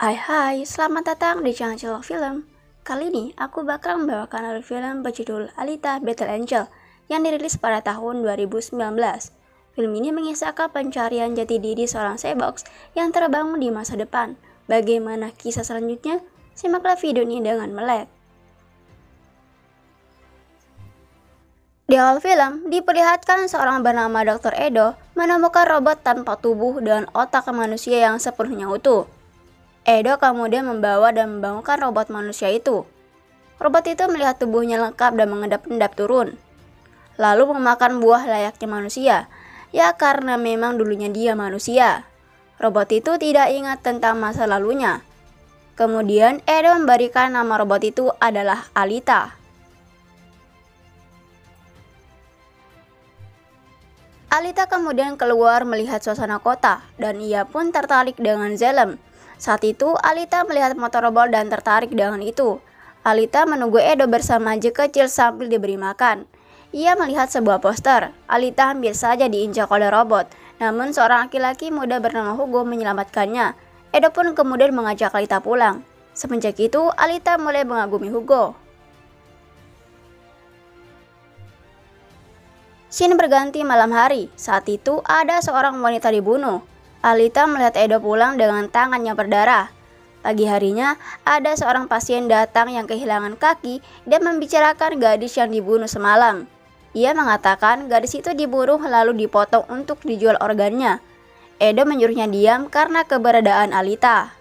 Hai, selamat datang di channel film. Kali ini aku bakal membawakan review film berjudul Alita Battle Angel yang dirilis pada tahun 2019. Film ini mengisahkan pencarian jati diri seorang cyborg yang terbangun di masa depan. Bagaimana kisah selanjutnya? Simaklah video ini dengan melek. Di awal film, diperlihatkan seorang bernama Dr. Edo menemukan robot tanpa tubuh dan otak manusia yang sepenuhnya utuh. Edo kemudian membawa dan membangunkan robot manusia itu. Robot itu melihat tubuhnya lengkap dan mengendap-endap turun, lalu memakan buah layaknya manusia, ya karena memang dulunya dia manusia. Robot itu tidak ingat tentang masa lalunya. Kemudian Edo memberikan nama robot itu adalah Alita. Alita kemudian keluar melihat suasana kota, dan ia pun tertarik dengan Zelem. Saat itu, Alita melihat motor robot dan tertarik dengan itu. Alita menunggu Edo bersama Je kecil sambil diberi makan. Ia melihat sebuah poster. Alita hampir saja diinjak oleh robot, namun seorang laki-laki muda bernama Hugo menyelamatkannya. Edo pun kemudian mengajak Alita pulang. Semenjak itu, Alita mulai mengagumi Hugo. Scene berganti malam hari. Saat itu ada seorang wanita dibunuh. Alita melihat Edo pulang dengan tangan yang berdarah. Pagi harinya ada seorang pasien datang yang kehilangan kaki dan membicarakan gadis yang dibunuh semalam. Ia mengatakan gadis itu dibunuh lalu dipotong untuk dijual organnya. Edo menyuruhnya diam karena keberadaan Alita.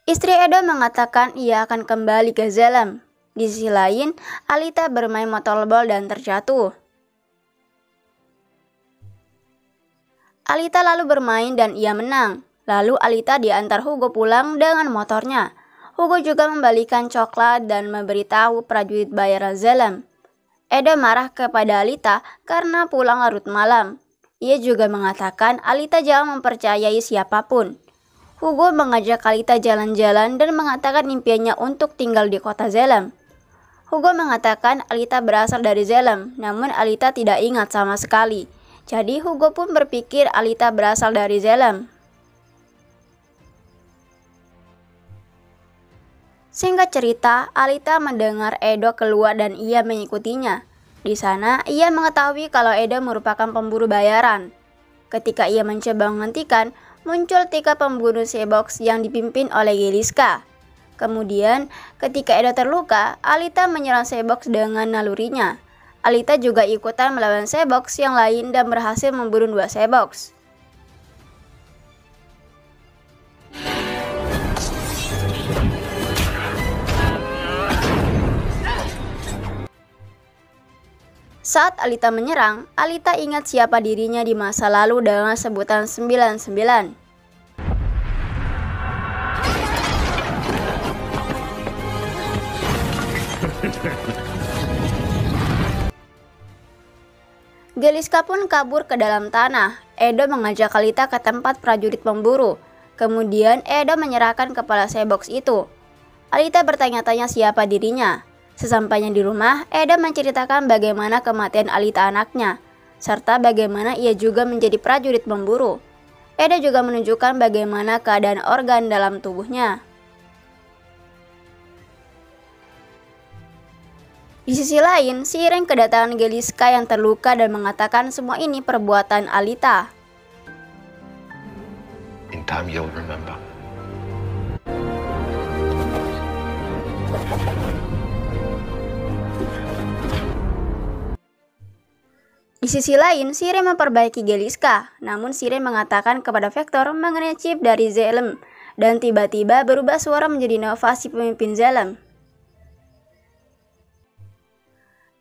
Istri Edo mengatakan ia akan kembali ke Zelem. Di sisi lain, Alita bermain motorball dan terjatuh. Alita lalu bermain dan ia menang. Lalu Alita diantar Hugo pulang dengan motornya. Hugo juga membalikan coklat dan memberitahu prajurit bayaran Zelem. Edo marah kepada Alita karena pulang larut malam. Ia juga mengatakan Alita jangan mempercayai siapapun. Hugo mengajak Alita jalan-jalan dan mengatakan impiannya untuk tinggal di kota Zelem. Hugo mengatakan Alita berasal dari Zelem, namun Alita tidak ingat sama sekali. Jadi Hugo pun berpikir Alita berasal dari Zelem. Singkat cerita, Alita mendengar Edo keluar dan ia mengikutinya. Di sana, ia mengetahui kalau Edo merupakan pemburu bayaran. Ketika ia mencoba menghentikan, muncul 3 pembunuh cyborg yang dipimpin oleh Geliska. Kemudian, ketika Edo terluka, Alita menyerang cyborg dengan nalurinya. Alita juga ikutan melawan cyborg yang lain dan berhasil membunuh 2 cyborg. Saat Alita menyerang, Alita ingat siapa dirinya di masa lalu dengan sebutan 99. Geliska pun kabur ke dalam tanah. Edo mengajak Alita ke tempat prajurit pemburu. Kemudian Edo menyerahkan kepala cyborg itu. Alita bertanya-tanya siapa dirinya. Sesampainya di rumah, Edo menceritakan bagaimana kematian Alita anaknya, serta bagaimana ia juga menjadi prajurit pemburu. Edo juga menunjukkan bagaimana keadaan organ dalam tubuhnya. Di sisi lain, Siren kedatangan Geliska yang terluka dan mengatakan semua ini perbuatan Alita. In time you'll remember. Di sisi lain, Siren memperbaiki Geliska, namun Siren mengatakan kepada Vector mengenai chip dari Zelem, dan tiba-tiba berubah suara menjadi Nova si pemimpin Zelem.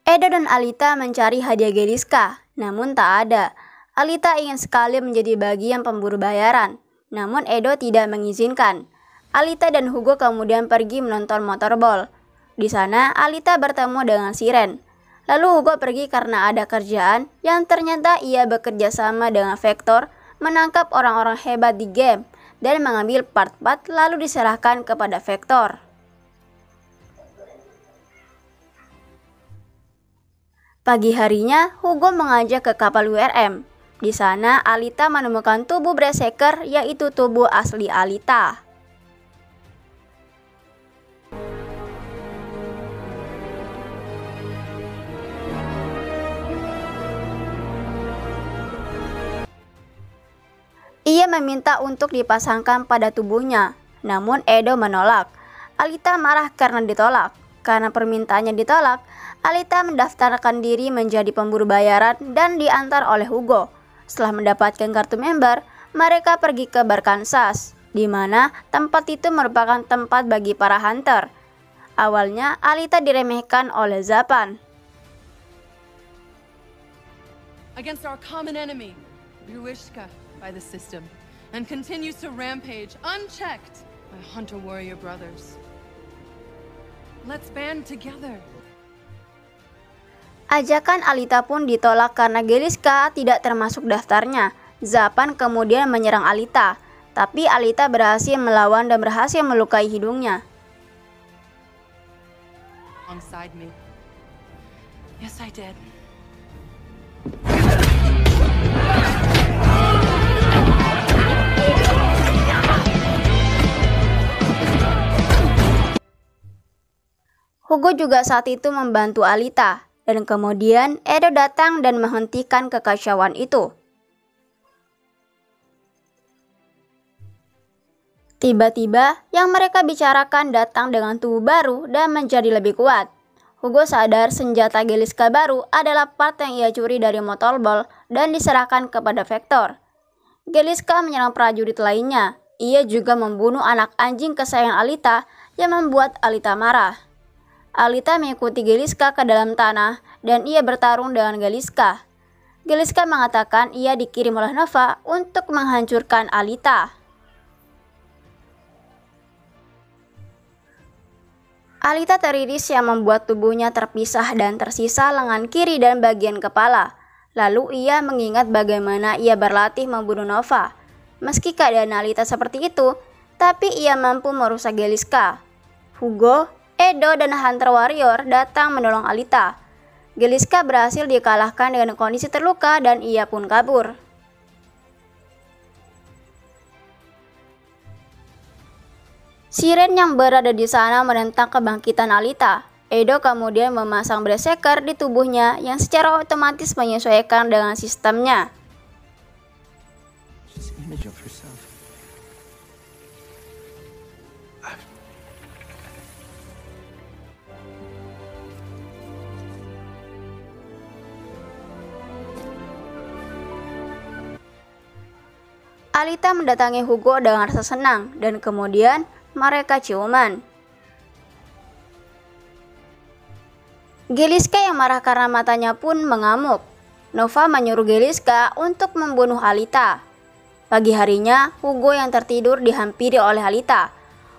Edo dan Alita mencari hadiah Geliska, namun tak ada. Alita ingin sekali menjadi bagian pemburu bayaran, namun Edo tidak mengizinkan. Alita dan Hugo kemudian pergi menonton motorball. Di sana, Alita bertemu dengan Siren. Lalu Hugo pergi karena ada kerjaan yang ternyata ia bekerja sama dengan Vector menangkap orang-orang hebat di game dan mengambil part-part lalu diserahkan kepada Vector. Pagi harinya, Hugo mengajak ke kapal URM. Di sana Alita menemukan tubuh Berserker, yaitu tubuh asli Alita. Ia meminta untuk dipasangkan pada tubuhnya, namun Edo menolak. Alita marah karena ditolak. Karena permintaannya ditolak, Alita mendaftarkan diri menjadi pemburu bayaran dan diantar oleh Hugo. Setelah mendapatkan kartu member, mereka pergi ke bar Kansas, di mana tempat itu merupakan tempat bagi para hunter. Awalnya Alita diremehkan oleh Zapan. Against our common enemy, Gruishka, by the system, and continues to rampage unchecked by hunter warrior brothers. Let's band together. Ajakan Alita pun ditolak karena Geliska tidak termasuk daftarnya. Zapan kemudian menyerang Alita, tapi Alita berhasil melawan dan berhasil melukai hidungnya. Alongside me. Yes, I did. Hugo juga saat itu membantu Alita, dan kemudian Edo datang dan menghentikan kekacauan itu. Tiba-tiba, yang mereka bicarakan datang dengan tubuh baru dan menjadi lebih kuat. Hugo sadar senjata Geliska baru adalah part yang ia curi dari motorball dan diserahkan kepada Vector. Geliska menyerang prajurit lainnya. Ia juga membunuh anak anjing kesayangan Alita yang membuat Alita marah. Alita mengikuti Geliska ke dalam tanah dan ia bertarung dengan Geliska. Geliska mengatakan ia dikirim oleh Nova untuk menghancurkan Alita. Alita teriris yang membuat tubuhnya terpisah dan tersisa lengan kiri dan bagian kepala. Lalu ia mengingat bagaimana ia berlatih membunuh Nova. Meski keadaan Alita seperti itu, tapi ia mampu merusak Geliska. Hugo, Edo, dan Hunter Warrior datang menolong Alita. Geliska berhasil dikalahkan dengan kondisi terluka dan ia pun kabur. Siren yang berada di sana menentang kebangkitan Alita. Edo kemudian memasang Berserker di tubuhnya yang secara otomatis menyesuaikan dengan sistemnya. Alita mendatangi Hugo dengan rasa senang dan kemudian mereka ciuman. Geliska yang marah karena matanya pun mengamuk. Nova menyuruh Geliska untuk membunuh Alita. Pagi harinya, Hugo yang tertidur dihampiri oleh Alita.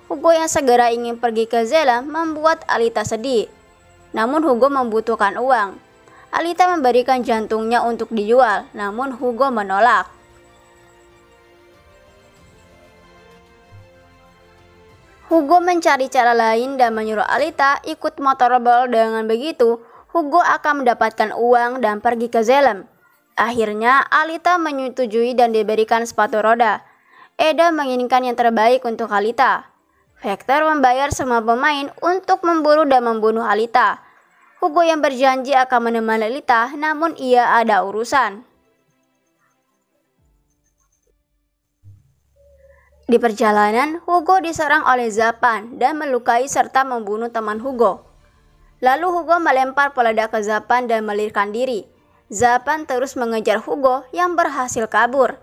Hugo yang segera ingin pergi ke Zela membuat Alita sedih. Namun Hugo membutuhkan uang. Alita memberikan jantungnya untuk dijual, namun Hugo menolak. Hugo mencari cara lain dan menyuruh Alita ikut motorball. Dengan begitu, Hugo akan mendapatkan uang dan pergi ke Zelem. Akhirnya, Alita menyetujui dan diberikan sepatu roda. Edo menginginkan yang terbaik untuk Alita. Vector membayar semua pemain untuk memburu dan membunuh Alita. Hugo yang berjanji akan menemani Alita, namun ia ada urusan. Di perjalanan, Hugo diserang oleh Zapan dan melukai serta membunuh teman Hugo. Lalu Hugo melempar peledak ke Zapan dan melarikan diri. Zapan terus mengejar Hugo yang berhasil kabur.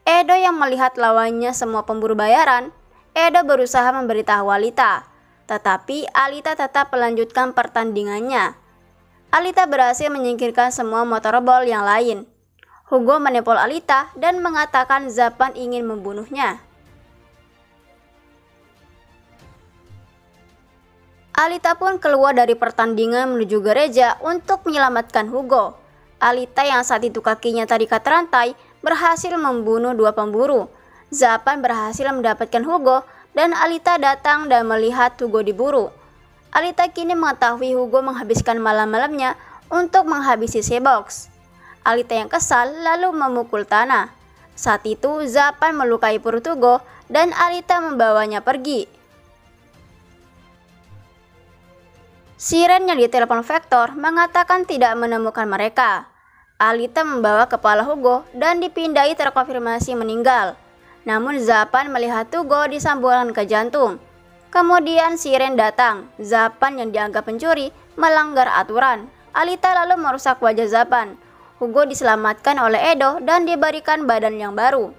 Edo yang melihat lawannya semua pemburu bayaran, Edo berusaha memberitahu Alita. Tetapi Alita tetap melanjutkan pertandingannya. Alita berhasil menyingkirkan semua motorball yang lain. Hugo menepol Alita dan mengatakan Zapan ingin membunuhnya. Alita pun keluar dari pertandingan menuju gereja untuk menyelamatkan Hugo. Alita yang saat itu kakinya terikat rantai berhasil membunuh dua pemburu. Zapan berhasil mendapatkan Hugo dan Alita datang dan melihat Hugo diburu. Alita kini mengetahui Hugo menghabiskan malam-malamnya untuk menghabisi Sebox. Alita yang kesal lalu memukul tanah. Saat itu Zapan melukai perut Hugo dan Alita membawanya pergi. Siren yang ditelepon Vector mengatakan tidak menemukan mereka. Alita membawa kepala Hugo dan dipindai terkonfirmasi meninggal. Namun Zapan melihat Hugo disambungkan ke jantung. Kemudian Siren datang. Zapan yang dianggap pencuri melanggar aturan. Alita lalu merusak wajah Zapan. Hugo diselamatkan oleh Edo dan diberikan badan yang baru.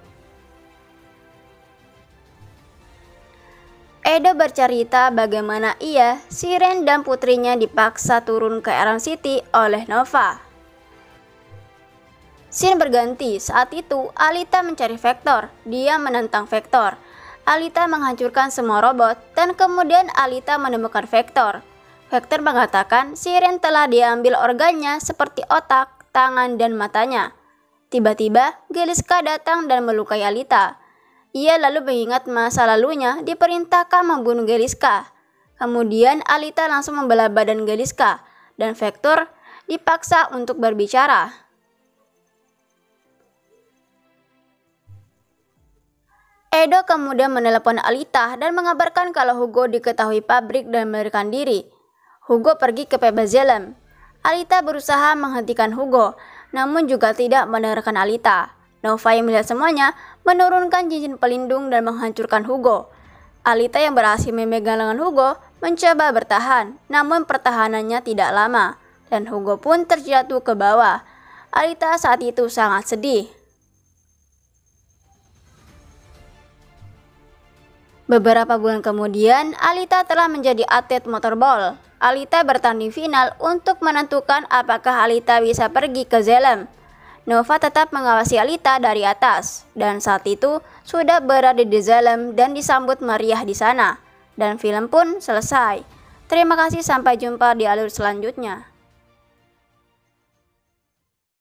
Edo bercerita bagaimana ia, Siren dan putrinya dipaksa turun ke Aram City oleh Nova. Scene berganti, saat itu Alita mencari Vector, dia menentang Vector. Alita menghancurkan semua robot dan kemudian Alita menemukan Vector. Vector mengatakan Siren telah diambil organnya seperti otak, tangan, dan matanya. Tiba-tiba Geliska datang dan melukai Alita. Ia lalu mengingat masa lalunya diperintahkan membunuh Geliska. Kemudian Alita langsung membelah badan Geliska dan Vector dipaksa untuk berbicara. Edo kemudian menelepon Alita dan mengabarkan kalau Hugo diketahui pabrik dan melarikan diri. Hugo pergi ke Pebazellum. Alita berusaha menghentikan Hugo, namun juga tidak mendengarkan Alita. Nova yang melihat semuanya menurunkan cincin pelindung dan menghancurkan Hugo. Alita yang berhasil memegang lengan Hugo mencoba bertahan, namun pertahanannya tidak lama, dan Hugo pun terjatuh ke bawah. Alita saat itu sangat sedih. Beberapa bulan kemudian, Alita telah menjadi atlet motorball. Alita bertanding final untuk menentukan apakah Alita bisa pergi ke Zellum. Nova tetap mengawasi Alita dari atas, dan saat itu sudah berada di Zellum dan disambut meriah di sana. Dan film pun selesai. Terima kasih, sampai jumpa di alur selanjutnya.